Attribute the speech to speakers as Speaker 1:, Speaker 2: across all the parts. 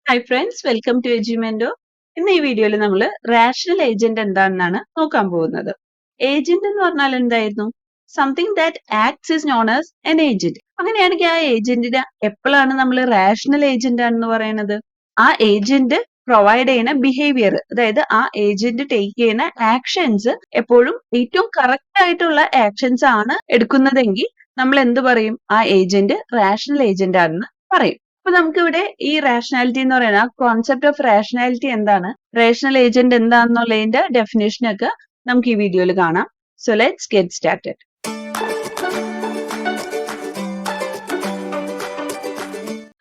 Speaker 1: Hi friends, welcome to എജ്യുമെന്റോ. ഇന്ന് ഈ വീഡിയോയിൽ നമ്മൾ റാഷണൽ ഏജന്റ് എന്താണെന്നാണ് നോക്കാൻ പോകുന്നത്. ഏജന്റ് എന്ന് പറഞ്ഞാൽ എന്തായിരുന്നു? Something that acts is known as an agent. അങ്ങനെയാണെങ്കിൽ ആ ഏജന്റിന് എപ്പോഴാണ് നമ്മൾ റാഷണൽ ഏജന്റ് ആണെന്ന് പറയുന്നത്? ആ ഏജന്റ് പ്രൊവൈഡ് ചെയ്യുന്ന ബിഹേവിയർ, അതായത് ആ ഏജന്റ് ടേക്ക് ചെയ്യുന്ന ആക്ഷൻസ് എപ്പോഴും ഏറ്റവും കറക്റ്റ് ആയിട്ടുള്ള ആക്ഷൻസ് ആണ് എടുക്കുന്നതെങ്കിൽ നമ്മൾ എന്ത് പറയും? ആ ഏജന്റ് റാഷണൽ ഏജന്റ് ആണെന്ന് പറയും. അപ്പൊ നമുക്കിവിടെ ഈ റാഷണാലിറ്റി എന്ന് പറയുന്ന കോൺസെപ്റ്റ് ഓഫ് റാഷണാലിറ്റി എന്താണ്, റേഷണൽ ഏജന്റ് എന്താണെന്നുള്ളതിന്റെ ഡെഫിനേഷൻ ഒക്കെ നമുക്ക് ഈ വീഡിയോയിൽ കാണാം. So let's get started.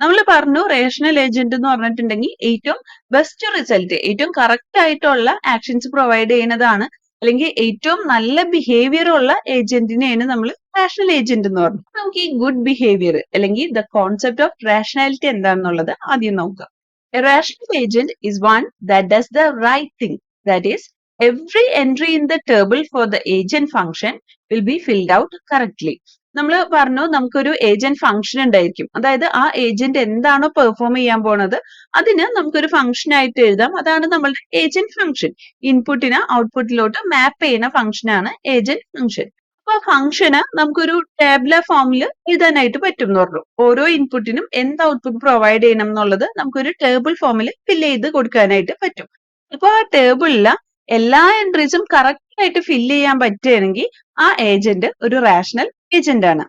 Speaker 1: നമ്മൾ പറഞ്ഞു റേഷണൽ ഏജന്റ് എന്ന് പറഞ്ഞിട്ടുണ്ടെങ്കിൽ ഏറ്റവും ബെസ്റ്റ് റിസൾട്ട്, ഏറ്റവും കറക്റ്റ് ആയിട്ടുള്ള ആക്ഷൻസ് പ്രൊവൈഡ് ചെയ്യുന്നതാണ്, അല്ലെങ്കിൽ ഏറ്റവും നല്ല ബിഹേവിയർ ഉള്ള ഏജന്റിനെയാണ് നമ്മൾ റാഷണൽ ഏജന്റ് എന്ന് പറഞ്ഞു. നമുക്ക് ഈ ഗുഡ് ബിഹേവിയർ അല്ലെങ്കിൽ ദ കോൺസെപ്റ്റ് ഓഫ് റാഷണാലിറ്റി എന്താണെന്നുള്ളത് ആദ്യം നോക്കാം. A rational agent is one that does the right thing. That is, every entry in the table for the agent function will be filled out correctly. നമ്മൾ പറഞ്ഞു നമുക്കൊരു agent function ഉണ്ടായിരിക്കും, അതായത് ആ agent എന്താണോ പെർഫോം ചെയ്യാൻ പോണത് അതിന് നമുക്കൊരു ഫംഗ്ഷൻ ആയിട്ട് എഴുതാം. അതാണ് നമ്മളുടെ ഏജന്റ് ഫംഗ്ഷൻ. ഇൻപുട്ടിനെ ഔട്ട്പുട്ടിലോട്ട് മാപ്പ് ചെയ്യുന്ന ഫംഗ്ഷൻ ആണ് ഏജന്റ് ഫംഗ്ഷൻ. അപ്പൊ ആ ഫംഗ്ഷന് നമുക്കൊരു ടാബുലർ ഫോമിൽ എഴുതാനായിട്ട് പറ്റും എന്ന് പറഞ്ഞു. ഓരോ ഇൻപുട്ടിനും എന്ത് ഔട്ട്പുട്ട് പ്രൊവൈഡ് ചെയ്യണം എന്നുള്ളത് നമുക്കൊരു ടേബിൾ ഫോമിൽ ഫില്ല് ചെയ്ത് കൊടുക്കാനായിട്ട് പറ്റും. അപ്പൊ ആ ടേബിളിലെ എല്ലാ എൻട്രീസും കറക്റ്റ് ആയിട്ട് ഫില്ല് ചെയ്യാൻ പറ്റുകയാണെങ്കിൽ ആ ഏജന്റ് ഒരു റാഷണൽ ഏജന്റ് ആണ്.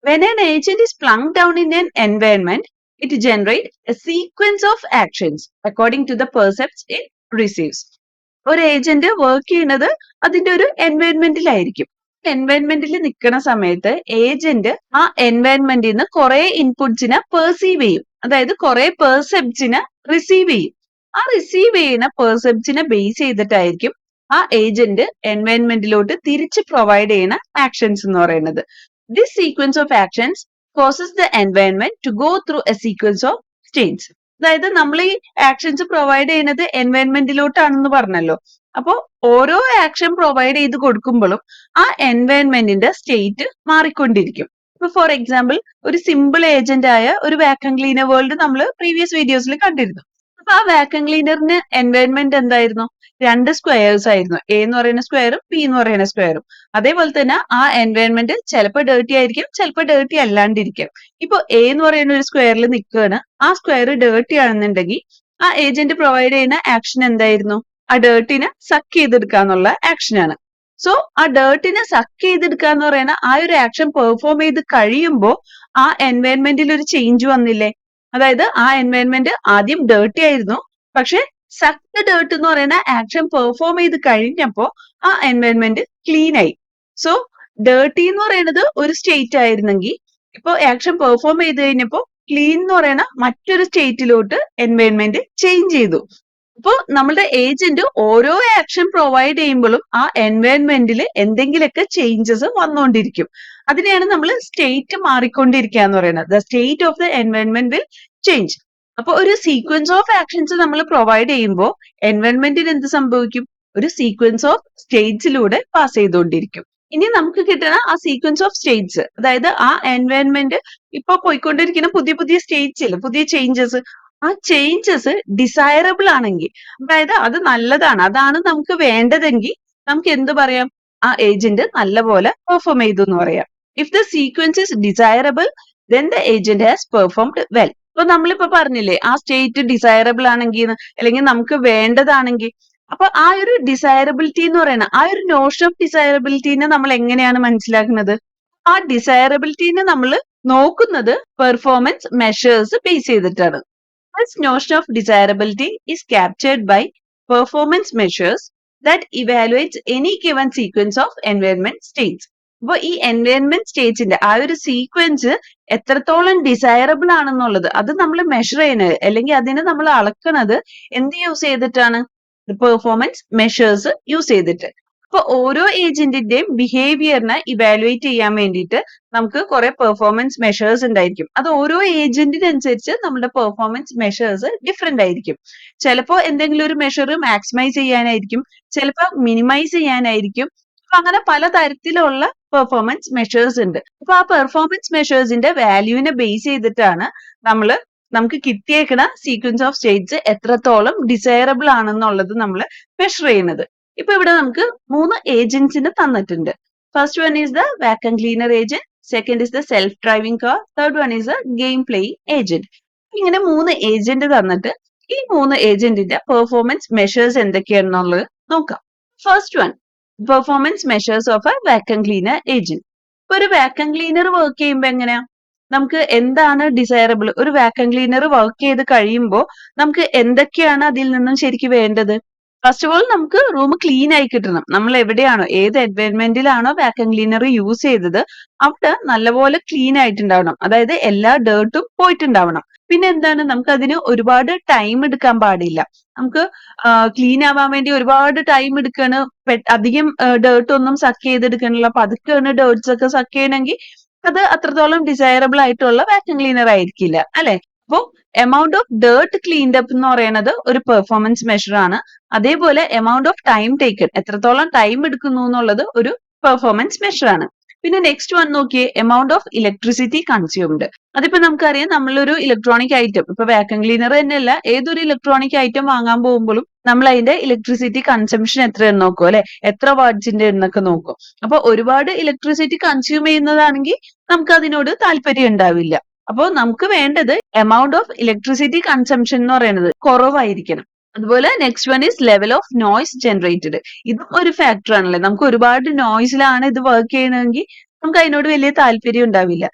Speaker 1: When an agent is plunked down in an environment, it generates a sequence of actions according to the percepts it receives. ഒരു ഏജന്റ് വർക്ക് ചെയ്യുന്നത് അതിന്റെ ഒരു എൻവയൺമെന്റിലായിരിക്കും. എൻവയൺമെന്റിൽ നിൽക്കുന്ന സമയത്ത് ഏജന്റ് ആ എൻവയൺമെന്റിൽ നിന്ന് കുറെ ഇൻപുട്സിനെ പെർസീവ് ചെയ്യും, അതായത് കുറെ പെർസെപ്റ്റ്സിനെ റിസീവ് ചെയ്യും. ആ റിസീവ് ചെയ്യുന്ന പെർസെപ്റ്റ്സിനെ ബേസ് ചെയ്തിട്ടായിരിക്കും ആ ഏജന്റ് എൻവയൺമെന്റിലോട്ട് തിരിച്ച് പ്രൊവൈഡ് ചെയ്യുന്ന ആക്ഷൻസ് എന്ന് പറയുന്നത്. This sequence of actions causes the environment to go through a sequence of states. അതായത് നമ്മൾ ഈ ആക്ഷൻസ് പ്രൊവൈഡ് ചെയ്യുന്നത് എൻവയൺമെന്റിലോട്ടാണെന്ന് പറഞ്ഞല്ലോ. അപ്പോ ഓരോ ആക്ഷൻ പ്രൊവൈഡ് ചെയ്ത് കൊടുക്കുമ്പോഴും ആ എൻവയൺമെന്റിന്റെ സ്റ്റേറ്റ് മാറിക്കൊണ്ടിരിക്കും. ഇപ്പൊ ഫോർ എക്സാമ്പിൾ ഒരു സിമ്പിൾ ഏജന്റ് ആയ ഒരു വാക്യൂം ക്ലീനർ വേൾഡ് നമ്മൾ പ്രീവിയസ് വീഡിയോസിൽ കണ്ടിരുന്നു. അപ്പൊ ആ വാക്യൂം ക്ലീനറിന് എൻവയൺമെന്റ് എന്തായിരുന്നു? രണ്ട് സ്ക്വയേഴ്സ് ആയിരുന്നു, എ എന്ന് പറയുന്ന സ്ക്വയറും ബി എന്ന് പറയുന്ന സ്ക്വയറും. അതേപോലെ തന്നെ ആ എൻവയൺമെന്റ് ചിലപ്പോൾ ഡേർട്ടി ആയിരിക്കും, ചിലപ്പോൾ ഡേർട്ടി അല്ലാണ്ടിരിക്കും. ഇപ്പൊ എ എന്ന് പറയുന്ന ഒരു സ്ക്വയറിൽ നിൽക്കുകയാണ്, ആ സ്ക്വയർ ഡേർട്ടി ആണെന്നുണ്ടെങ്കിൽ ആ ഏജന്റ് പ്രൊവൈഡ് ചെയ്യുന്ന ആക്ഷൻ എന്തായിരുന്നു? ആ ഡേർട്ടിനെ സക്ക് ചെയ്തെടുക്കുക എന്നുള്ള ആക്ഷനാണ്. സോ ആ ഡേർട്ടിനെ സക്ക് ചെയ്തെടുക്കുക എന്ന് പറയുന്ന ആ ഒരു ആക്ഷൻ പെർഫോം ചെയ്ത് കഴിയുമ്പോൾ ആ എൻവയൺമെന്റിൽ ഒരു ചേഞ്ച് വന്നില്ലേ? അതായത് ആ എൻവയൺമെന്റ് ആദ്യം ഡേർട്ടി ആയിരുന്നു, പക്ഷെ സക്ക് ഡേർട്ട് എന്ന് പറയുന്ന ആക്ഷൻ പെർഫോം ചെയ്ത് കഴിഞ്ഞപ്പോ ആ എൻവയൺമെന്റ് ക്ലീൻ ആയി. സോ ഡേർട്ടി എന്ന് പറയുന്നത് ഒരു സ്റ്റേറ്റ് ആയിരുന്നെങ്കിൽ ഇപ്പൊ ആക്ഷൻ പെർഫോം ചെയ്ത് കഴിഞ്ഞപ്പോ ക്ലീൻ എന്ന് പറയുന്ന മറ്റൊരു സ്റ്റേറ്റിലോട്ട് എൻവയൺമെന്റ് ചേഞ്ച് ചെയ്തു. അപ്പോ നമ്മുടെ ഏജന്റ് ഓരോ ആക്ഷൻ പ്രൊവൈഡ് ചെയ്യുമ്പോഴും ആ എൻവയൺമെന്റിൽ എന്തെങ്കിലുമൊക്കെ ചേഞ്ചസ് വന്നുകൊണ്ടിരിക്കും. അതിനെയാണ് നമ്മൾ സ്റ്റേറ്റ് മാറിക്കൊണ്ടിരിക്കുക എന്ന് പറയുന്നത്. The state of the environment will change. അപ്പൊ ഒരു സീക്വൻസ് ഓഫ് ആക്ഷൻസ് നമ്മൾ പ്രൊവൈഡ് ചെയ്യുമ്പോൾ എൻവയൺമെന്റിന് എന്ത് സംഭവിക്കും? ഒരു സീക്വൻസ് ഓഫ് സ്റ്റേറ്റ്സിലൂടെ പാസ് ചെയ്തുകൊണ്ടിരിക്കും. ഇനി നമുക്ക് കിട്ടുന്ന ആ സീക്വൻസ് ഓഫ് സ്റ്റേറ്റ്സ്, അതായത് ആ എൻവയൺമെന്റ് ഇപ്പൊ പോയിക്കൊണ്ടിരിക്കുന്ന പുതിയ പുതിയ സ്റ്റേറ്റ്സിൽ പുതിയ ചേഞ്ചസ്, ആ ചേഞ്ചസ് ഡിസൈറബിൾ ആണെങ്കിൽ, അതായത് അത് നല്ലതാണ്, അതാണ് നമുക്ക് വേണ്ടതെങ്കിൽ നമുക്ക് എന്ത് പറയാം? ആ ഏജന്റ് നല്ലപോലെ പെർഫോം ചെയ്തു എന്ന് പറയാം. If the sequence is desirable then the agent has performed well. അപ്പൊ നമ്മളിപ്പോ പറഞ്ഞില്ലേ ആ സ്റ്റേറ്റ് ഡിസൈറബിൾ ആണെങ്കിൽ, അല്ലെങ്കിൽ നമുക്ക് വേണ്ടതാണെങ്കിൽ. അപ്പൊ ആ ഒരു ഡിസൈറബിലിറ്റി എന്ന് പറയുന്ന ആ ഒരു നോഷൻ ഓഫ് ഡിസൈറബിലിറ്റിനെ നമ്മൾ എങ്ങനെയാണ് മനസ്സിലാക്കുന്നത്? ആ ഡിസൈറബിലിറ്റിനെ നമ്മൾ നോക്കുന്നത് പെർഫോമൻസ് മെഷേഴ്സ് ബേസ് ചെയ്തിട്ടാണ്. This notion of desirability is captured by performance measures that evaluates any given sequence of environment states. അപ്പൊ ഈ എൻവയൺമെന്റ് സ്റ്റേറ്റ്സിന്റെ ആ ഒരു സീക്വൻസ് എത്രത്തോളം ഡിസൈറബിൾ ആണെന്നുള്ളത് അത് നമ്മൾ മെഷർ ചെയ്യുന്നത്, അല്ലെങ്കിൽ അതിനെ നമ്മൾ അളക്കുന്നത് എന്ത് യൂസ് ചെയ്തിട്ടാണ്? പെർഫോമൻസ് മെഷേഴ്സ് യൂസ് ചെയ്തിട്ട്. അപ്പൊ ഓരോ ഏജന്റിന്റെയും ബിഹേവിയറിനെ ഇവാലുവേറ്റ് ചെയ്യാൻ വേണ്ടിയിട്ട് നമുക്ക് കുറെ പെർഫോമൻസ് മെഷേഴ്സ് ഉണ്ടായിരിക്കും. അത് ഓരോ ഏജന്റിനനുസരിച്ച് നമ്മുടെ പെർഫോമൻസ് മെഷേഴ്സ് ഡിഫറെന്റ് ആയിരിക്കും. ചിലപ്പോൾ എന്തെങ്കിലും ഒരു മെഷർ മാക്സിമൈസ് ചെയ്യാനായിരിക്കും, ചിലപ്പോൾ മിനിമൈസ് ചെയ്യാനായിരിക്കും. അപ്പൊ അങ്ങനെ പലതരത്തിലുള്ള പെർഫോമൻസ് മെഷേഴ്സ് ഉണ്ട്. അപ്പൊ ആ പെർഫോമൻസ് മെഷേഴ്സിന്റെ വാല്യൂവിനെ ബേസ് ചെയ്തിട്ടാണ് നമ്മൾ നമുക്ക് കിട്ടിയേക്കണ സീക്വൻസ് ഓഫ് സ്റ്റേറ്റ്സ് എത്രത്തോളം ഡിസൈറബിൾ ആണെന്നുള്ളത് നമ്മൾ മെഷർ ചെയ്യുന്നത്. ഇപ്പൊ ഇവിടെ നമുക്ക് 3 ഏജന്റ്സിന് തന്നിട്ടുണ്ട്. First one is the vacuum cleaner agent, second is the self driving car, third one is the game playing agent. ഇങ്ങനെ 3 ഏജന്റ് തന്നിട്ട് ഈ 3 ഏജന്റിന്റെ പെർഫോമൻസ് മെഷേഴ്സ് എന്തൊക്കെയാണെന്നുള്ളത് നോക്കാം. First one, performance measures of A vacuum cleaner agent. ഇപ്പൊ ഒരു vacuum cleaner work ചെയ്യുമ്പോ എങ്ങനെയാ, നമുക്ക് എന്താണ് ഡിസൈറബിൾ? ഒരു വാക്വം ക്ലീനർ വർക്ക് ചെയ്ത് കഴിയുമ്പോൾ നമുക്ക് എന്തൊക്കെയാണ് അതിൽ നിന്നും ശരിക്കും വേണ്ടത്? ഫസ്റ്റ് ഓഫ് ഓൾ നമുക്ക് റൂം ക്ലീൻ ആയി കിട്ടണം. നമ്മൾ എവിടെയാണോ, ഏത് എൻവയൺമെന്റിലാണോ വാക്വം ക്ലീനർ യൂസ് ചെയ്തത് അവിടെ നല്ലപോലെ ക്ലീൻ ആയിട്ടുണ്ടാവണം. അതായത് എല്ലാ ഡേർട്ടും പോയിട്ടുണ്ടാവണം. പിന്നെ എന്താണ്, നമുക്ക് അതിന് ഒരുപാട് ടൈം എടുക്കാൻ പാടില്ല. നമുക്ക് ക്ലീൻ ആവാൻ വേണ്ടി ഒരുപാട് ടൈം എടുക്കാണ്, അധികം ഡേർട്ട് ഒന്നും സക്ക് ചെയ്തെടുക്കണില്ല. പതുക്കെയാണ് ഡേർട്സ് ഒക്കെ സക്ക് ചെയ്യണമെങ്കിൽ അത് അത്രത്തോളം ഡിസൈറബിൾ ആയിട്ടുള്ള വാക്വം ക്ലീനർ ആയിരിക്കില്ല, അല്ലെ? അപ്പോ amount of dirt cleaned up എന്ന് പറയുന്നത് ഒരു പെർഫോമൻസ് മെഷർ ആണ്. അതേപോലെ എമൗണ്ട് ഓഫ് ടൈം ടേക്കൺ, എത്രത്തോളം ടൈം എടുക്കുന്നു എന്നുള്ളത് ഒരു പെർഫോമൻസ് മെഷർ ആണ്. പിന്നെ നെക്സ്റ്റ് വൺ നോക്കിയേ, എമൗണ്ട് ഓഫ് ഇലക്ട്രിസിറ്റി കൺസ്യൂംഡ്. അതിപ്പോ നമുക്കറിയാം, നമ്മളൊരു ഇലക്ട്രോണിക് ഐറ്റം, ഇപ്പൊ വാക്വം ക്ലീനർ തന്നെയല്ല, ഏതൊരു ഇലക്ട്രോണിക് ഐറ്റം വാങ്ങാൻ പോകുമ്പോഴും നമ്മൾ അതിന്റെ ഇലക്ട്രിസിറ്റി കൺസംഷൻ എത്രയെന്ന് നോക്കും, അല്ലെ? എത്ര വാട്ട്സിന്റെ എന്നൊക്കെ നോക്കും. അപ്പൊ ഒരുപാട് ഇലക്ട്രിസിറ്റി കൺസ്യൂം ചെയ്യുന്നതാണെങ്കിൽ നമുക്ക് അതിനോട് താല്പര്യം ഉണ്ടാവില്ല. അപ്പോൾ നമുക്ക് വേണ്ടത് എമൗണ്ട് ഓഫ് ഇലക്ട്രിസിറ്റി കൺസംഷൻ എന്ന് പറയുന്നത് കുറവായിരിക്കണം. അതുപോലെ next one is level of noise generated. ഇതും ഒരു ഫാക്ടർ ആണല്ലേ. നമുക്ക് ഒരുപാട് നോയ്സിലാണ് ഇത് വർക്ക് ചെയ്യണമെങ്കിൽ നമുക്ക് അതിനോട് വലിയ താല്പര്യം ഉണ്ടാവില്ല.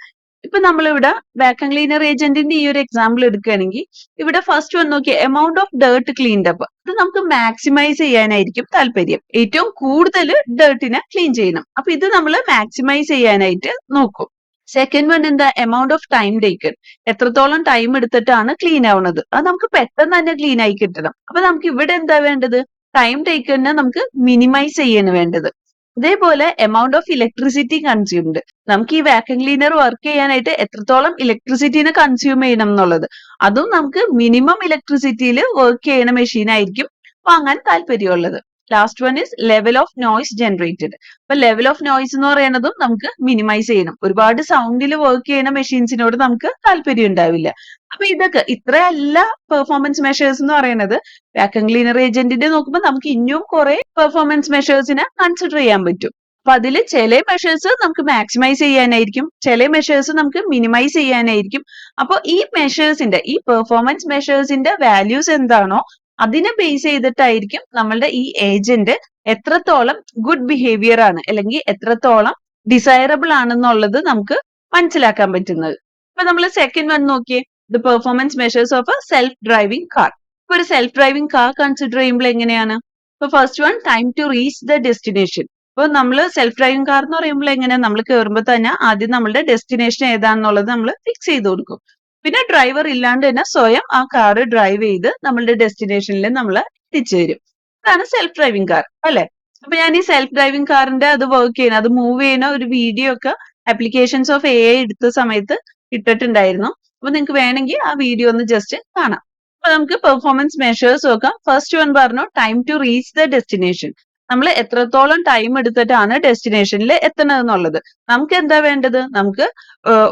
Speaker 1: ഇപ്പൊ നമ്മളിവിടെ വാക്വം ക്ലീനർ ഏജന്റിന്റെ ഈ ഒരു എക്സാമ്പിൾ എടുക്കുകയാണെങ്കിൽ ഇവിടെ ഫസ്റ്റ് വന്ന് നോക്കിയ amount of dirt cleaned up, അത് നമുക്ക് മാക്സിമൈസ് ചെയ്യാനായിരിക്കും താല്പര്യം. ഏറ്റവും കൂടുതൽ ഡേർട്ടിനെ ക്ലീൻ ചെയ്യണം. അപ്പൊ ഇത് നമ്മൾ മാക്സിമൈസ് ചെയ്യാനായിട്ട് നോക്കും. സെക്കൻഡ് വൺ എന്താ, എമൗണ്ട് ഓഫ് ടൈം ടേക്കൺ, എത്രത്തോളം ടൈം എടുത്തിട്ടാണ് ക്ലീൻ ആവുന്നത്, അത് നമുക്ക് പെട്ടെന്ന് തന്നെ ക്ലീൻ ആയി കിട്ടണം. അപ്പൊ നമുക്ക് ഇവിടെ എന്താ വേണ്ടത്, ടൈം ടേക്കണിനെ നമുക്ക് മിനിമൈസ് ചെയ്യാണ് വേണ്ടത്. അതേപോലെ എമൗണ്ട് ഓഫ് ഇലക്ട്രിസിറ്റി കൺസ്യൂംഡ്, നമുക്ക് ഈ വാക്വം ക്ലീനർ വർക്ക് ചെയ്യാനായിട്ട് എത്രത്തോളം ഇലക്ട്രിസിറ്റിനെ കൺസ്യൂം ചെയ്യണം എന്നുള്ളത്, അതും നമുക്ക് മിനിമം ഇലക്ട്രിസിറ്റിയിൽ വർക്ക് ചെയ്യണ മെഷീൻ ആയിരിക്കും വാങ്ങാൻ താല്പര്യമുള്ളത്. Last one is level of noise generated. അപ്പൊ ലെവൽ ഓഫ് നോയ്സ് എന്ന് പറയുന്നതും നമുക്ക് മിനിമൈസ് ചെയ്യണം. ഒരുപാട് സൗണ്ടിൽ വർക്ക് ചെയ്യുന്ന മെഷീൻസിനോട് നമുക്ക് താല്പര്യം ഉണ്ടാവില്ല. അപ്പൊ ഇതൊക്കെ ഇത്രയല്ല പെർഫോമൻസ് മെഷേഴ്സ് എന്ന് പറയുന്നത്. വാക്വം ക്ലീനർ ഏജന്റിന്റെ നോക്കുമ്പോൾ നമുക്ക് ഇനിയും കുറെ പെർഫോമൻസ് മെഷേഴ്സിനെ കൺസിഡർ ചെയ്യാൻ പറ്റും. അപ്പൊ അതിൽ ചില മെഷേഴ്സ് നമുക്ക് മാക്സിമൈസ് ചെയ്യാനായിരിക്കും, ചില മെഷേഴ്സ് നമുക്ക് മിനിമൈസ് ചെയ്യാനായിരിക്കും. അപ്പൊ ഈ മെഷേഴ്സിന്റെ, ഈ പെർഫോമൻസ് മെഷേഴ്സിന്റെ വാല്യൂസ് എന്താണോ അതിനെ ബേസ് ചെയ്തിട്ടായിരിക്കും നമ്മളുടെ ഈ ഏജന്റ് എത്രത്തോളം ഗുഡ് ബിഹേവിയർ ആണ് അല്ലെങ്കിൽ എത്രത്തോളം ഡിസൈറബിൾ ആണെന്നുള്ളത് നമുക്ക് മനസ്സിലാക്കാൻ പറ്റുന്നത്. ഇപ്പൊ നമ്മൾ സെക്കൻഡ് വൺ നോക്കിയേ, the performance measures of a self driving car. ഇപ്പൊ ഒരു സെൽഫ് ഡ്രൈവിംഗ് കാർ കൺസിഡർ ചെയ്യുമ്പോൾ എങ്ങനെയാണ്, ഇപ്പൊ first one time to reach the destination. ഇപ്പൊ നമ്മൾ സെൽഫ് ഡ്രൈവിംഗ് കാർ എന്ന് പറയുമ്പോൾ എങ്ങനെയാ, നമ്മൾ കയറുമ്പോൾ തന്നെ ആദ്യം നമ്മളുടെ ഡെസ്റ്റിനേഷൻ ഏതാണെന്നുള്ളത് നമ്മൾ ഫിക്സ് ചെയ്ത് കൊടുക്കും. പിന്നെ ഡ്രൈവർ ഇല്ലാണ്ട് തന്നെ സ്വയം ആ കാർ ഡ്രൈവ് ചെയ്ത് നമ്മളുടെ ഡെസ്റ്റിനേഷനിൽ നമ്മൾ എത്തിച്ചേരും. അതാണ് സെൽഫ് ഡ്രൈവിംഗ് കാർ, അല്ലെ? അപ്പൊ ഞാൻ ഈ സെൽഫ് ഡ്രൈവിംഗ് കാറിന്റെ അത് വർക്ക് ചെയ്യുന്ന, അത് മൂവ് ചെയ്യുന്ന ഒരു വീഡിയോ ഒക്കെ ആപ്ലിക്കേഷൻസ് ഓഫ് AI എടുത്ത സമയത്ത് ഇട്ടിട്ടുണ്ടായിരുന്നു. അപ്പൊ നിങ്ങൾക്ക് വേണമെങ്കിൽ ആ വീഡിയോ ഒന്ന് ജസ്റ്റ് കാണാം. അപ്പൊ നമുക്ക് പെർഫോമൻസ് മെഷേഴ്സ് നോക്കാം. ഫസ്റ്റ് വൺ പറഞ്ഞു time to reach the destination. നമ്മൾ എത്രത്തോളം ടൈം എടുത്തിട്ടാണ് ഡെസ്റ്റിനേഷനിൽ എത്തണത് എന്നുള്ളത്. നമുക്ക് എന്താ വേണ്ടത്, നമുക്ക്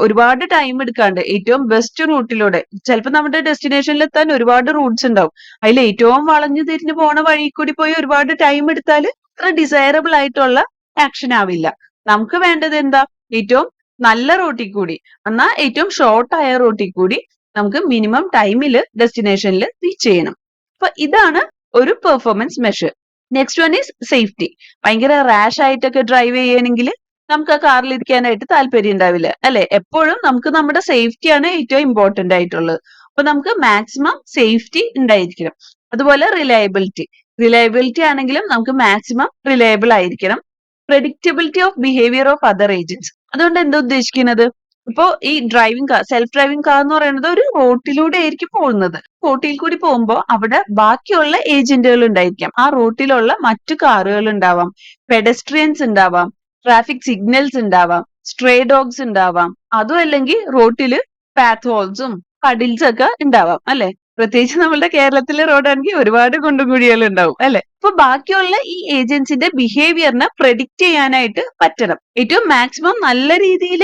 Speaker 1: ഒരുപാട് ടൈം എടുക്കാണ്ട് ഏറ്റവും ബെസ്റ്റ് റൂട്ടിലൂടെ, ചിലപ്പോൾ നമ്മുടെ ഡെസ്റ്റിനേഷനിൽ എത്താൻ ഒരുപാട് റൂട്ട്സ് ഉണ്ടാവും. അതിൽ ഏറ്റവും വളഞ്ഞു തിരിഞ്ഞു പോണ വഴി കൂടി പോയി ഒരുപാട് ടൈം എടുത്താൽ അത്ര ഡിസൈറബിൾ ആയിട്ടുള്ള ആക്ഷൻ ആവില്ല. നമുക്ക് വേണ്ടത് എന്താ, ഏറ്റവും നല്ല റൂട്ടിൽ കൂടി, എന്നാൽ ഏറ്റവും ഷോർട്ട് ആയ റൂട്ടിൽ കൂടി നമുക്ക് മിനിമം ടൈമിൽ ഡെസ്റ്റിനേഷനിൽ റീച്ച് ചെയ്യണം. അപ്പൊ ഇതാണ് ഒരു performance measure. Next one is safety. ഭയങ്കര റാഷ് ആയിട്ടൊക്കെ ഡ്രൈവ് ചെയ്യണമെങ്കിൽ നമുക്ക് ആ കാറിൽ ഇരിക്കാനായിട്ട് താല്പര്യം ഉണ്ടാവില്ല, അല്ലെ? എപ്പോഴും നമുക്ക് നമ്മുടെ സേഫ്റ്റിയാണ് ഏറ്റവും ഇമ്പോർട്ടന്റ് ആയിട്ടുള്ളത്. അപ്പൊ നമുക്ക് മാക്സിമം സേഫ്റ്റി ഉണ്ടായിരിക്കണം. അതുപോലെ റിലയബിലിറ്റി ആണെങ്കിലും നമുക്ക് മാക്സിമം റിലയബിൾ ആയിരിക്കണം. Predictability of behaviour of other agents. അതുകൊണ്ട് എന്താ ഉദ്ദേശിക്കുന്നത്, ഇപ്പോ ഈ driving car, self driving car എന്ന് പറയുന്നത് ഒരു റോട്ടിലൂടെ ആയിരിക്കും പോകുന്നത്. റോട്ടിൽ കൂടി പോകുമ്പോൾ അവിടെ ബാക്കിയുള്ള ഏജന്റുകൾ ഉണ്ടായിരിക്കാം. ആ റോട്ടിലുള്ള മറ്റു കാറുകൾ ഉണ്ടാവാം, പെഡസ്ട്രിയൻസ് ഉണ്ടാവാം, ട്രാഫിക് സിഗ്നൽസ് ഉണ്ടാവാം, സ്ട്രേ ഡോഗ്സ് ഉണ്ടാവാം, അതും അല്ലെങ്കിൽ റോട്ടില് പാത്ത് ഹോൾസും പഡിൽസ് ഒക്കെ ഉണ്ടാവാം, അല്ലെ? പ്രത്യേകിച്ച് നമ്മളുടെ കേരളത്തിലെ റോഡാണെങ്കിൽ ഒരുപാട് കുണ്ടുകുഴികൾ ഉണ്ടാവും, അല്ലെ? അപ്പൊ ബാക്കിയുള്ള ഈ ഏജൻസിന്റെ ബിഹേവിയറിനെ പ്രെഡിക്റ്റ് ചെയ്യാനായിട്ട് പറ്റണം. ഏറ്റവും മാക്സിമം നല്ല രീതിയിൽ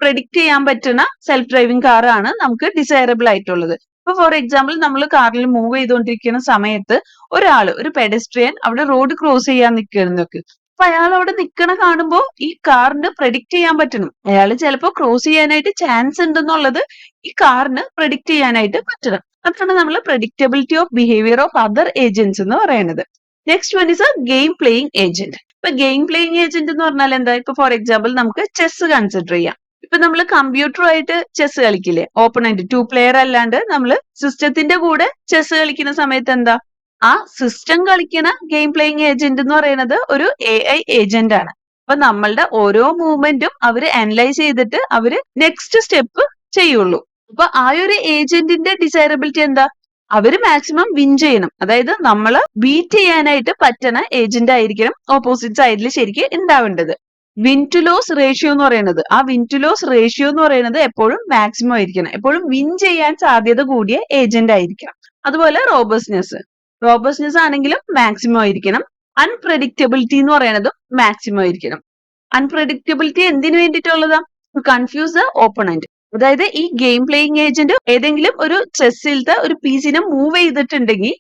Speaker 1: പ്രെഡിക്റ്റ് ചെയ്യാൻ പറ്റുന്ന സെൽഫ് ഡ്രൈവിംഗ് കാർ ആണ് നമുക്ക് ഡിസൈറബിൾ ആയിട്ടുള്ളത്. ഇപ്പൊ ഫോർ എക്സാമ്പിൾ നമ്മൾ കാറിൽ മൂവ് ചെയ്തുകൊണ്ടിരിക്കുന്ന സമയത്ത് ഒരു പെഡസ്ട്രിയൻ അവിടെ റോഡ് ക്രോസ് ചെയ്യാൻ നിൽക്കുന്നൊക്കെ. അപ്പൊ അയാൾ അവിടെ നിൽക്കണ കാണുമ്പോൾ ഈ കാറിന് പ്രെഡിക്റ്റ് ചെയ്യാൻ പറ്റണം. അയാൾ ചിലപ്പോൾ ക്രോസ് ചെയ്യാനായിട്ട് ചാൻസ് ഉണ്ടെന്നുള്ളത് ഈ കാറിന് പ്രെഡിക്റ്റ് ചെയ്യാനായിട്ട് പറ്റണം. അതാണ് നമ്മൾ predictability of behaviour of other agents എന്ന് പറയുന്നത്. Next one is a game playing agent. ഇപ്പൊ ഗെയിം പ്ലേയിങ് ഏജന്റ് എന്ന് പറഞ്ഞാൽ എന്താ? ഇപ്പൊ ഫോർ എക്സാമ്പിൾ നമുക്ക് ചെസ് കൺസിഡർ ചെയ്യാം. ഇപ്പൊ നമ്മൾ കമ്പ്യൂട്ടറുമായിട്ട് ചെസ് കളിക്കില്ലേ, ഓപ്പണന്റ് 2 പ്ലെയർ അല്ലാണ്ട് നമ്മൾ സിസ്റ്റത്തിന്റെ കൂടെ ചെസ് കളിക്കുന്ന സമയത്ത് എന്താ, ആ സിസ്റ്റം കളിക്കുന്ന ഗെയിം പ്ലേയിങ് ഏജന്റ് എന്ന് പറയുന്നത് ഒരു AI ഏജന്റ് ആണ്. അപ്പൊ നമ്മളുടെ ഓരോ മൂവ്മെന്റും അവര് അനലൈസ് ചെയ്തിട്ട് അവര് നെക്സ്റ്റ് സ്റ്റെപ്പ് ചെയ്യുള്ളൂ. അപ്പൊ ആ ഒരു ഏജന്റിന്റെ ഡിസൈറബിലിറ്റി എന്താ? അവര് മാക്സിമം വിൻ ചെയ്യണം. അതായത് നമ്മള് ബീറ്റ് ചെയ്യാനായിട്ട് പറ്റണ ഏജന്റ് ആയിരിക്കണം ഓപ്പോസിറ്റ് സൈഡിൽ ശരിക്കും ഉണ്ടാവേണ്ടത്. വിൻ ടു ലോസ് റേഷ്യോ എന്ന് പറയുന്നത്, ആ വിൻ ടു ലോസ് റേഷ്യോ എന്ന് പറയുന്നത് എപ്പോഴും മാക്സിമം ആയിരിക്കണം. എപ്പോഴും വിൻ ചെയ്യാൻ സാധ്യത കൂടിയ ഏജന്റ് ആയിരിക്കണം. അതുപോലെ റോബസ്റ്റ്നെസ് ആണെങ്കിലും മാക്സിമം ആയിരിക്കണം. അൺപ്രഡിക്റ്റബിലിറ്റി എന്ന് പറയുന്നതും മാക്സിമം ആയിരിക്കണം. അൺപ്രഡിക്റ്റബിലിറ്റി എന്തിനു വേണ്ടിയിട്ടുള്ളതാ? Confuse the opponent. അതായത് ഈ ഗെയിം പ്ലേയിങ് ഏജന്റ് ഏതെങ്കിലും ഒരു ചെസ്സിലത്തെ ഒരു പീസിനെ മൂവ് ചെയ്തിട്ടുണ്ടെങ്കിൽ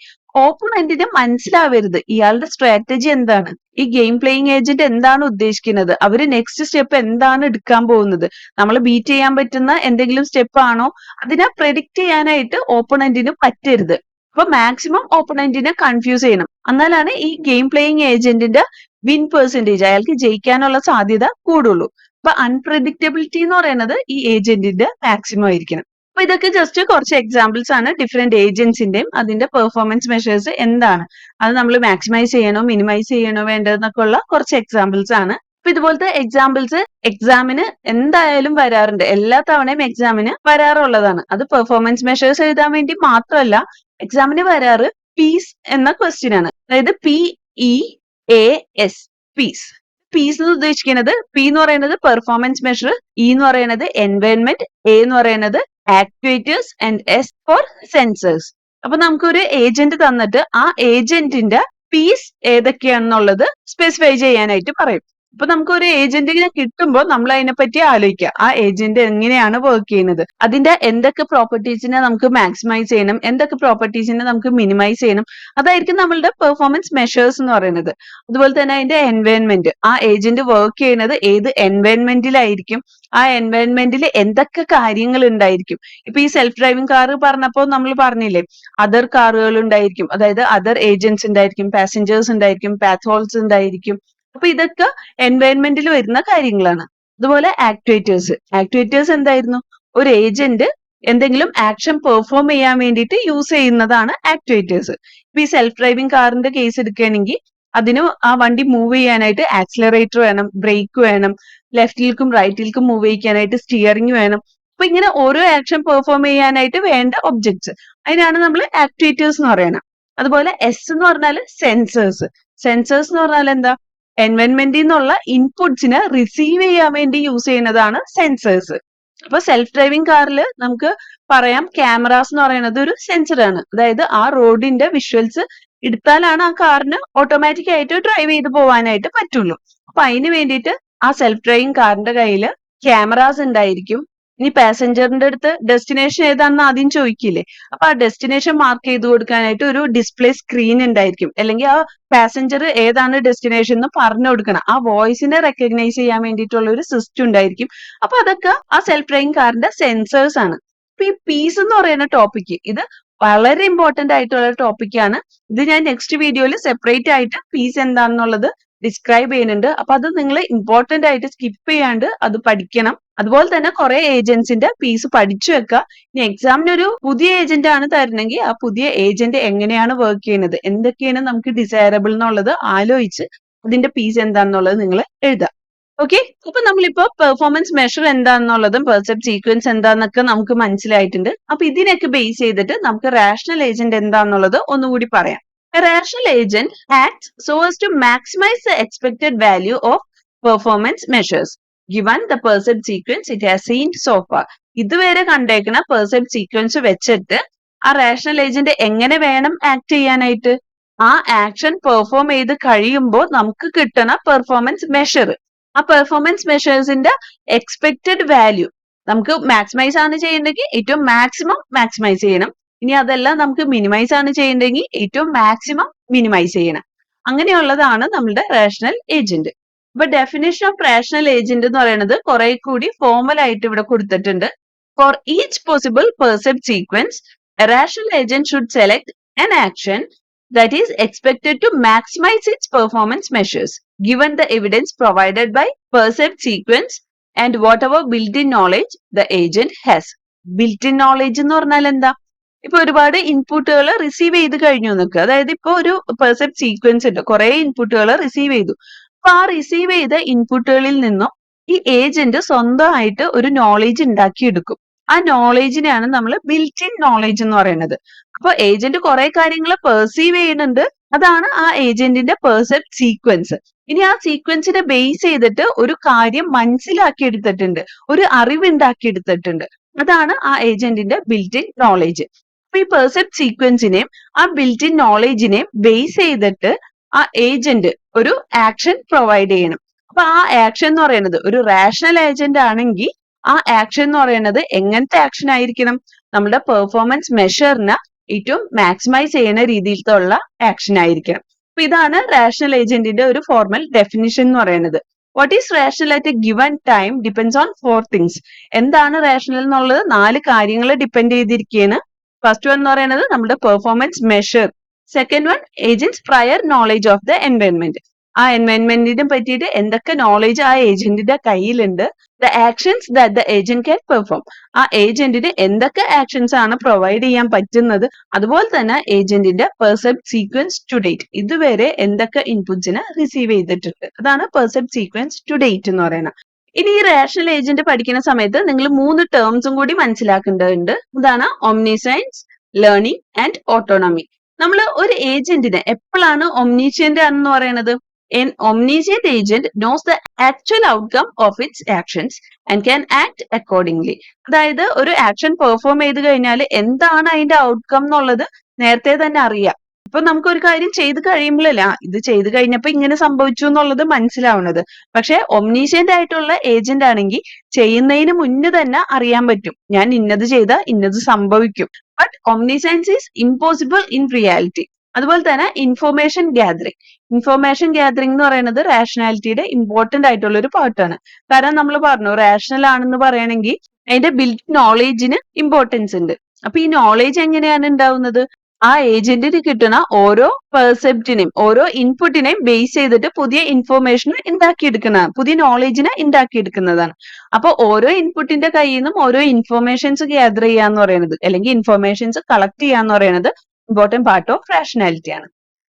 Speaker 1: ഓപ്പണന്റിന് മനസ്സിലാവരുത് ഇയാളുടെ സ്ട്രാറ്റജി എന്താണ്, ഈ ഗെയിം പ്ലേയിങ് ഏജന്റ് എന്താണ് ഉദ്ദേശിക്കുന്നത്, അവര് നെക്സ്റ്റ് സ്റ്റെപ്പ് എന്താണ് എടുക്കാൻ പോകുന്നത്, നമ്മൾ ബീറ്റ് ചെയ്യാൻ പറ്റുന്ന എന്തെങ്കിലും സ്റ്റെപ്പ് ആണോ, അതിനെ പ്രെഡിക്റ്റ് ചെയ്യാനായിട്ട് ഓപ്പണന്റിന് പറ്റരുത്. അപ്പൊ മാക്സിമം ഓപ്പണന്റിനെ കൺഫ്യൂസ് ചെയ്യണം. എന്നാലാണ് ഈ ഗെയിം പ്ലേയിങ് ഏജന്റിന്റെ വിൻ പെർസെന്റേജ്, അയാൾക്ക് ജയിക്കാനുള്ള സാധ്യത കൂടുള്ളൂ. അപ്പൊ അൺപ്രഡിക്റ്റബിലിറ്റി എന്ന് പറയുന്നത് ഈ ഏജന്റിന്റെ മാക്സിമം ആയിരിക്കണം. അപ്പൊ ഇതൊക്കെ ജസ്റ്റ് കുറച്ച് എക്സാമ്പിൾസ് ആണ് ഡിഫറെന്റ് ഏജന്റ്സിന്റെയും അതിന്റെ പെർഫോമൻസ് മെഷേഴ്സ് എന്താണ്, അത് നമ്മൾ മാക്സിമൈസ് ചെയ്യണോ മിനിമൈസ് ചെയ്യണോ വേണ്ടതെന്നൊക്കെ ഉള്ള കുറച്ച് എക്സാമ്പിൾസ് ആണ്. അപ്പൊ ഇതുപോലത്തെ എക്സാമ്പിൾസ് എക്സാമിന് എന്തായാലും വരാറുണ്ട്, എല്ലാ തവണയും എക്സാമിന് വരാറുള്ളതാണ്. അത് പെർഫോമൻസ് മെഷേഴ്സ് എഴുതാൻ വേണ്ടി മാത്രമല്ല, എക്സാമിന് വരാറ് പീസ് എന്ന ക്വസ്റ്റ്യൻ ആണ്. അതായത് PEAS, പീസ്. പീസ് എന്ന് ഉദ്ദേശിക്കുന്നത്, പി എന്ന് പറയുന്നത് പെർഫോമൻസ് മെഷർ, ഇ എന്ന് പറയുന്നത് എൻവയൺമെന്റ്, എ എന്ന് പറയുന്നത് actuators and S for sensors. അപ്പൊ നമുക്കൊരു ഏജന്റ് തന്നിട്ട് ആ ഏജന്റിന്റെ പീസ് ഏതൊക്കെയാണെന്നുള്ളത് സ്പെസിഫൈ ചെയ്യാനായിട്ട് പറയും. അപ്പൊ നമുക്ക് ഒരു ഏജന്റിനെ കിട്ടുമ്പോൾ നമ്മൾ അതിനെപ്പറ്റി ആലോചിക്കുക, ആ ഏജന്റ് എങ്ങനെയാണ് വർക്ക് ചെയ്യുന്നത്, അതിന്റെ എന്തൊക്കെ പ്രോപ്പർട്ടീസിനെ നമുക്ക് മാക്സിമൈസ് ചെയ്യണം, എന്തൊക്കെ പ്രോപ്പർട്ടീസിനെ നമുക്ക് മിനിമൈസ് ചെയ്യണം, അതായിരിക്കും നമ്മളുടെ പെർഫോമൻസ് മെഷേഴ്സ് എന്ന് പറയുന്നത്. അതുപോലെ തന്നെ അതിന്റെ എൻവയൺമെന്റ്, ആ ഏജന്റ് വർക്ക് ചെയ്യുന്നത് ഏത് എൻവയൺമെന്റിലായിരിക്കും, ആ എൻവയൺമെന്റിൽ എന്തൊക്കെ കാര്യങ്ങൾ ഉണ്ടായിരിക്കും. ഇപ്പൊ ഈ സെൽഫ് ഡ്രൈവിംഗ് കാർ പറഞ്ഞപ്പോൾ നമ്മൾ പറഞ്ഞില്ലേ, അതർ കാറുകൾ ഉണ്ടായിരിക്കും, അതായത് അതർ ഏജന്റ്സ് ഉണ്ടായിരിക്കും, പാസഞ്ചേഴ്സ് ഉണ്ടായിരിക്കും, പാത്ത് ഹോൾസ് ഉണ്ടായിരിക്കും. അപ്പൊ ഇതൊക്കെ എൻവയൺമെന്റിൽ വരുന്ന കാര്യങ്ങളാണ്. അതുപോലെ ആക്ച്വേറ്റേഴ്സ് എന്തായിരുന്നു? ഒരു ഏജന്റ് എന്തെങ്കിലും ആക്ഷൻ പെർഫോം ചെയ്യാൻ വേണ്ടിയിട്ട് യൂസ് ചെയ്യുന്നതാണ് ആക്ച്വേറ്റേഴ്സ്. ഇപ്പൊ ഈ സെൽഫ് ഡ്രൈവിംഗ് കാറിന്റെ കേസ് എടുക്കുകയാണെങ്കിൽ അതിന് ആ വണ്ടി മൂവ് ചെയ്യാനായിട്ട് ആക്സിലറേറ്റർ വേണം, ബ്രേക്ക് വേണം, ലെഫ്റ്റിലേക്കും റൈറ്റിലേക്കും മൂവ് ചെയ്യിക്കാനായിട്ട് സ്റ്റിയറിംഗ് വേണം. അപ്പൊ ഇങ്ങനെ ഓരോ ആക്ഷൻ പെർഫോം ചെയ്യാനായിട്ട് വേണ്ട ഒബ്ജക്ട്സ്, അതിനാണ് നമ്മൾ ആക്ച്വേറ്റേഴ്സ് എന്ന് പറയുന്നത്. അതുപോലെ എസ് എന്ന് പറഞ്ഞാൽ സെൻസേഴ്സ് എന്ന് പറഞ്ഞാൽ എന്താ? എൻവയൺമെന്റിൽ നിന്നുള്ള ഇൻപുട്സിനെ റിസീവ് ചെയ്യാൻ വേണ്ടി യൂസ് ചെയ്യുന്നതാണ് സെൻസേഴ്സ്. അപ്പൊ സെൽഫ് ഡ്രൈവിംഗ് കാറിൽ നമുക്ക് പറയാം ക്യാമറാസ് എന്ന് പറയുന്നത് ഒരു സെൻസർ ആണ്. അതായത് ആ റോഡിന്റെ വിഷ്വൽസ് എടുത്താലാണ് ആ കാറിന് ഓട്ടോമാറ്റിക് ആയിട്ട് ഡ്രൈവ് ചെയ്ത് പോകാനായിട്ട് പറ്റുള്ളൂ. അപ്പൊ അതിന് വേണ്ടിയിട്ട് ആ സെൽഫ് ഡ്രൈവിംഗ് കാറിന്റെ കയ്യിൽ ക്യാമറാസ് ഉണ്ടായിരിക്കും. ഇനി പാസഞ്ചറിന്റെ അടുത്ത് ഡെസ്റ്റിനേഷൻ ഏതാണെന്ന് ആദ്യം ചോദിക്കില്ലേ, അപ്പൊ ആ ഡെസ്റ്റിനേഷൻ മാർക്ക് ചെയ്ത് കൊടുക്കാനായിട്ട് ഒരു ഡിസ്പ്ലേ സ്ക്രീൻ ഉണ്ടായിരിക്കും, അല്ലെങ്കിൽ ആ പാസഞ്ചർ ഏതാണ് ഡെസ്റ്റിനേഷൻ എന്ന് പറഞ്ഞു കൊടുക്കണം, ആ വോയിസിനെ റെക്കഗ്നൈസ് ചെയ്യാൻ വേണ്ടിയിട്ടുള്ള ഒരു സിസ്റ്റം ഉണ്ടായിരിക്കും. അപ്പൊ അതൊക്കെ ആ സെൽഫ് ഡ്രൈവിംഗ് കാറിന്റെ സെൻസേഴ്സ് ആണ്. അപ്പൊ ഈ പീസ് എന്ന് പറയുന്ന ടോപ്പിക്, ഇത് വളരെ ഇമ്പോർട്ടന്റ് ആയിട്ടുള്ള ടോപ്പിക്കാണ്. ഇത് ഞാൻ നെക്സ്റ്റ് വീഡിയോയിൽ സെപ്പറേറ്റ് ആയിട്ട് പീസ് എന്താണെന്നുള്ളത് ഡിസ്ക്രൈബ് ചെയ്യുന്നുണ്ട്. അപ്പൊ അത് നിങ്ങൾ ഇമ്പോർട്ടന്റ് ആയിട്ട് സ്കിപ്പ് ചെയ്യാണ്ട് അത് പഠിക്കണം. അതുപോലെ തന്നെ കുറെ ഏജന്റ്സിന്റെ പീസ് പഠിച്ചു വെക്കുക. ഇനി എക്സാമിന് ഒരു പുതിയ ഏജന്റ് ആണ് തരുന്നെങ്കിൽ ആ പുതിയ ഏജന്റ് എങ്ങനെയാണ് വർക്ക് ചെയ്യുന്നത്, എന്തൊക്കെയാണ് നമുക്ക് ഡിസൈറബിൾ എന്നുള്ളത് ആലോചിച്ച് അതിന്റെ പീസ് എന്താണെന്നുള്ളത് നിങ്ങൾ എഴുതുക. ഓക്കെ, അപ്പൊ നമ്മളിപ്പോ പെർഫോമൻസ് മെഷർ എന്താണെന്നുള്ളതും പെർസെപ്റ്റ് സീക്വൻസ് എന്താന്നൊക്കെ നമുക്ക് മനസ്സിലായിട്ടുണ്ട്. അപ്പൊ ഇതിനൊക്കെ ബേസ് ചെയ്തിട്ട് നമുക്ക് റാഷണൽ ഏജന്റ് എന്താണെന്നുള്ളത് ഒന്നുകൂടി പറയാം. A rational agent acts so as to maximize the expected value of performance measures given the percept sequence it has seen so far. ഇതുവരെ കണ്ടേക്കുന്ന പെർസെപ്റ്റ് സീക്വൻസ് വെച്ചിട്ട് ആ റാഷണൽ ഏജന്റ് എങ്ങനെ വേണം ആക്ട് ചെയ്യാനായിട്ട്, ആ ആക്ഷൻ പെർഫോം ചെയ്ത് കഴിയുമ്പോൾ നമുക്ക് കിട്ടുന്ന പെർഫോമൻസ് മെഷർ, ആ പെർഫോമൻസ് മെഷേഴ്സിന്റെ എക്സ്പെക്റ്റഡ് വാല്യൂ നമുക്ക് മാക്സിമൈസ് ആണ് ചെയ്യേണ്ടെങ്കിൽ ഏറ്റവും മാക്സിമം മാക്സിമൈസ് ചെയ്യണം. ഇനി അതല്ല നമുക്ക് മിനിമൈസ് ആണ് ചെയ്യേണ്ടെങ്കിൽ ഏറ്റവും മാക്സിമം മിനിമൈസ് ചെയ്യണം. അങ്ങനെയുള്ളതാണ് നമ്മളുടെ റേഷണൽ ഏജന്റ്. അപ്പൊ ഡെഫിനേഷൻ ഓഫ് റേഷണൽ ഏജന്റ് എന്ന് പറയുന്നത് കുറെ കൂടി ഫോർമൽ ആയിട്ട് ഇവിടെ കൊടുത്തിട്ടുണ്ട്. For each possible percept sequence a rational agent should select an action that is expected to maximize its performance measures given the evidence provided by perceived sequence and whatever built-in knowledge the agent has. Built-in knowledge എന്ന് പറഞ്ഞാൽ എന്താ? ഇപ്പൊ ഒരുപാട് ഇൻപുട്ടുകൾ receive ചെയ്ത് കഴിഞ്ഞു നിൽക്കുക. അതായത് ഇപ്പൊ ഒരു പെർസെപ്റ്റ് സീക്വൻസ് ഉണ്ട്, കുറെ ഇൻപുട്ടുകൾ റിസീവ് ചെയ്തു. അപ്പൊ ആ റിസീവ് ചെയ്ത ഇൻപുട്ടുകളിൽ നിന്നും ഈ ഏജന്റ് സ്വന്തമായിട്ട് ഒരു നോളേജ് ഉണ്ടാക്കിയെടുക്കും. ആ നോളേജിനെയാണ് നമ്മൾ ബിൽറ്റ് ഇൻ നോളേജ് എന്ന് പറയുന്നത്. അപ്പൊ ഏജന്റ് കുറെ കാര്യങ്ങൾ പെർസീവ് ചെയ്യുന്നുണ്ട്, അതാണ് ആ ഏജന്റിന്റെ പെർസെപ്റ്റ് സീക്വൻസ്. ഇനി ആ സീക്വൻസിനെ ബേസ് ചെയ്തിട്ട് ഒരു കാര്യം മനസ്സിലാക്കി എടുത്തിട്ടുണ്ട്, ഒരു അറിവ് ഉണ്ടാക്കിയെടുത്തിട്ടുണ്ട്, അതാണ് ആ ഏജന്റിന്റെ ബിൽറ്റ് ഇൻ നോളേജ്. അപ്പൊ ഈ പെർസെപ്റ്റ് സീക്വൻസിനെയും ആ ബിൽറ്റ് ഇൻ നോളേജിനെയും ബേസ് ചെയ്തിട്ട് ആ ഏജന്റ് ഒരു ആക്ഷൻ പ്രൊവൈഡ് ചെയ്യണം. അപ്പൊ ആ ആക്ഷൻ എന്ന് പറയുന്നത് ഒരു റാഷണൽ ഏജന്റ് ആണെങ്കിൽ ആ ആക്ഷൻ എന്ന് പറയുന്നത് എങ്ങനത്തെ ആക്ഷൻ ആയിരിക്കണം? നമ്മുടെ പെർഫോമൻസ് മെഷറിനെ ഏറ്റവും മാക്സിമൈസ് ചെയ്യുന്ന രീതിയിലുള്ള ആക്ഷൻ ആയിരിക്കണം. അപ്പൊ ഇതാണ് റാഷണൽ ഏജന്റിന്റെ ഒരു ഫോർമൽ ഡെഫിനിഷൻ എന്ന് പറയുന്നത്. What is rational at A given time depends on 4 things. എന്താണ് റാഷണൽ എന്നുള്ളത് 4 കാര്യങ്ങൾ ഡിപ്പെൻഡ് ചെയ്തിരിക്കുകയാണ്. ഫസ്റ്റ് വൺ എന്ന് പറയുന്നത് നമ്മുടെ performance measure. Second one agents prior knowledge of the environment. ആ എൻവയൺമെന്റിനെ പറ്റിയിട്ട് എന്തൊക്കെ നോളേജ് ആ ഏജന്റിന്റെ കയ്യിലുണ്ട്. The actions that the agent can perform. ആ ഏജന്റിന് എന്തൊക്കെ ആക്ഷൻസ് ആണ് പ്രൊവൈഡ് ചെയ്യാൻ പറ്റുന്നത്. അതുപോലെ തന്നെ ഏജന്റിന്റെ പെർസെപ്റ്റ് സീക്വൻസ് ടു ഡേറ്റ്, ഇതുവരെ എന്തൊക്കെ ഇൻപുട്സിനെ റിസീവ് ചെയ്തിട്ടുണ്ട്. അതാണ് പെർസെപ്റ്റ് സീക്വൻസ് ടു ഡേറ്റ് എന്ന് പറയുന്നത്. ഇനി ഈ റേഷണൽ ഏജന്റ് പഠിക്കുന്ന സമയത്ത് നിങ്ങൾ 3 ടേംസും കൂടി മനസ്സിലാക്കേണ്ടതുണ്ട്. ഇതാണ് ഒംനിസെൻസ്, ലേണിംഗ് ആൻഡ് ഓട്ടോണമി. നമ്മൾ ഒരു ഏജന്റിനെ എപ്പോഴാണ് ഒംനീഷ്യന്റ് ആണെന്ന് പറയുന്നത്? An omniscient agent knows the actual outcome of its actions and can act accordingly. അതായത് ഒരു ആക്ഷൻ പെർഫോം ചെയ്ത് കഴിഞ്ഞാൽ എന്താണ് അതിന്റെ ഔട്ട്കം എന്നുള്ളത് നേരത്തെ തന്നെ അറിയാം. ഇപ്പൊ നമുക്ക് ഒരു കാര്യം ചെയ്ത് കഴിയുമ്പോഴല്ല ഇത് ചെയ്ത് കഴിഞ്ഞപ്പോ ഇങ്ങനെ സംഭവിച്ചു എന്നുള്ളത് മനസ്സിലാവുന്നത്. പക്ഷെ ഒംനീഷ്യന്റ് ആയിട്ടുള്ള ഏജന്റ് ആണെങ്കിൽ ചെയ്യുന്നതിന് മുന്നേ തന്നെ അറിയാൻ പറ്റും, ഞാൻ ഇന്നത് ചെയ്താൽ ഇന്നത് സംഭവിക്കും. But omniscience is impossible in reality. അതുപോലെ തന്നെ ഇൻഫോർമേഷൻ ഗ്യാദറിംഗ്. ഇൻഫോർമേഷൻ ഗ്യാദറിംഗ് എന്ന് പറയുന്നത് റാഷണാലിറ്റിയുടെ ഇമ്പോർട്ടന്റ് ആയിട്ടുള്ള ഒരു പാർട്ടാണ്. കാരണം നമ്മൾ പറഞ്ഞു റാഷണൽ ആണെന്ന് പറയണമെങ്കിൽ അതിന്റെ ബിൽറ്റ് നോളേജിന് ഇമ്പോർട്ടൻസ് ഉണ്ട്. അപ്പൊ ഈ നോളേജ് എങ്ങനെയാണ് ഉണ്ടാവുന്നത്? ആ ഏജന്റിന് കിട്ടുന്ന ഓരോ പെർസെപ്റ്റിനെയും ഓരോ ഇൻപുട്ടിനെയും ബേസ് ചെയ്തിട്ട് പുതിയ ഇൻഫോർമേഷനെ ഉണ്ടാക്കിയെടുക്കുന്നതാണ്, പുതിയ നോളേജിനെ ഉണ്ടാക്കിയെടുക്കുന്നതാണ്. അപ്പൊ ഓരോ ഇൻപുട്ടിന്റെ കയ്യിൽ നിന്നും ഓരോ ഇൻഫോർമേഷൻസ് ഗ്യാദർ ചെയ്യാന്ന് പറയുന്നത്, അല്ലെങ്കിൽ ഇൻഫോർമേഷൻസ് കളക്ട് ചെയ്യാന്ന് പറയുന്നത് important part of rationality ആണ്.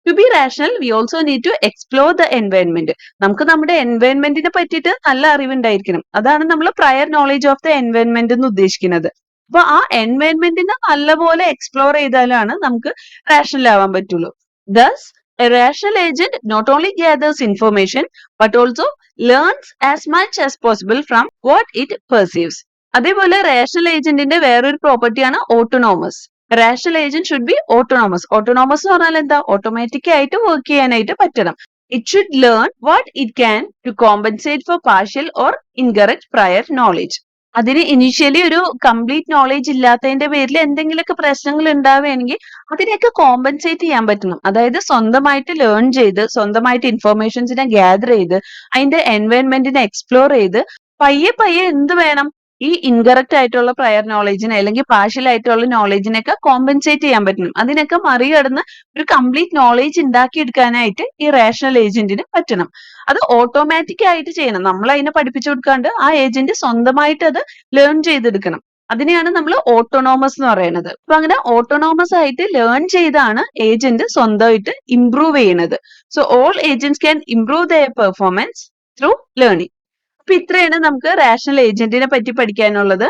Speaker 1: To be rational, we also need to explore the environment. നമുക്ക് നമ്മുടെ എൻവയൺമെന്റിനെ പറ്റിയിട്ട് നല്ല അറിവുണ്ടായിരിക്കണം. അതാണ് നമ്മൾ prior knowledge of the environment എന്ന് ഉദ്ദേശിക്കുന്നത്. അപ്പൊ ആ എൻവയൺമെന്റിനെ നല്ലപോലെ എക്സ്പ്ലോർ ചെയ്താലാണ് നമുക്ക് റാഷണൽ ആവാൻ പറ്റുള്ളൂ. Thus, a rational agent not only gathers information but also learns as much as possible from what it perceives. അതേപോലെ റേഷണൽ ഏജന്റിന്റെ വേറൊരു പ്രോപ്പർട്ടിയാണ് autonomous. Rational agent should be autonomous. Autonomous എന്ന് പറഞ്ഞാൽ എന്താ? ഓട്ടോമാറ്റിക് ആയിട്ട് വർക്ക് ചെയ്യാനായിട്ട് പറ്റണം. It should learn what it can to compensate for partial or incorrect prior knowledge. അതിന് ഇനീഷ്യലി ഒരു കംപ്ലീറ്റ് നോളേജ് ഇല്ലാത്തതിന്റെ പേരിൽ എന്തെങ്കിലുമൊക്കെ പ്രശ്നങ്ങൾ ഉണ്ടാവുകയാണെങ്കിൽ അതിനെയൊക്കെ കോമ്പൻസേറ്റ് ചെയ്യാൻ പറ്റണം. അതായത് സ്വന്തമായിട്ട് ലേൺ ചെയ്ത് സ്വന്തമായിട്ട് ഇൻഫോർമേഷൻസിനെ ഗ്യാദർ ചെയ്ത് അതിന്റെ എൻവയൺമെന്റിനെ എക്സ്പ്ലോർ ചെയ്ത് പയ്യെ പയ്യെ എന്ത് വേണം? ഈ ഇൻകറക്റ്റ് ആയിട്ടുള്ള പ്രയർ നോളേജിനെ അല്ലെങ്കിൽ പാർഷ്യൽ ആയിട്ടുള്ള നോളേജിനൊക്കെ കോമ്പൻസേറ്റ് ചെയ്യാൻ പറ്റണം. അതിനൊക്കെ മറികടന്ന് ഒരു കംപ്ലീറ്റ് നോളേജ് ഉണ്ടാക്കിയെടുക്കാനായിട്ട് ഈ റേഷണൽ ഏജന്റിന് പറ്റണം. അത് ഓട്ടോമാറ്റിക് ആയിട്ട് ചെയ്യണം. നമ്മൾ അതിനെ പഠിപ്പിച്ചു കൊടുക്കാണ്ട് ആ ഏജന്റ് സ്വന്തമായിട്ട് അത് ലേൺ ചെയ്തെടുക്കണം. അതിനെയാണ് നമ്മൾ ഓട്ടോണോമസ് എന്ന് പറയുന്നത്. അപ്പൊ അങ്ങനെ ഓട്ടോണോമസ് ആയിട്ട് ലേൺ ചെയ്താണ് ഏജന്റ് സ്വന്തമായിട്ട് ഇംപ്രൂവ് ചെയ്യുന്നത്. So all agents can improve their performance through learning. അപ്പൊ ഇത്രയാണ് നമുക്ക് റാഷണൽ ഏജന്റിനെ പറ്റി പഠിക്കാനുള്ളത്.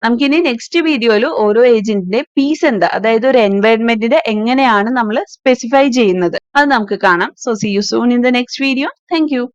Speaker 1: നമുക്കിനി നെക്സ്റ്റ് വീഡിയോയിൽ ഓരോ ഏജന്റിന്റെ പീസ് എന്താ, അതായത് ഒരു എൻവയൺമെന്റിന്റെ എങ്ങനെയാണ് നമ്മൾ സ്പെസിഫൈ ചെയ്യുന്നത് അത് നമുക്ക് കാണാം. So see you soon in the next video. Thank U.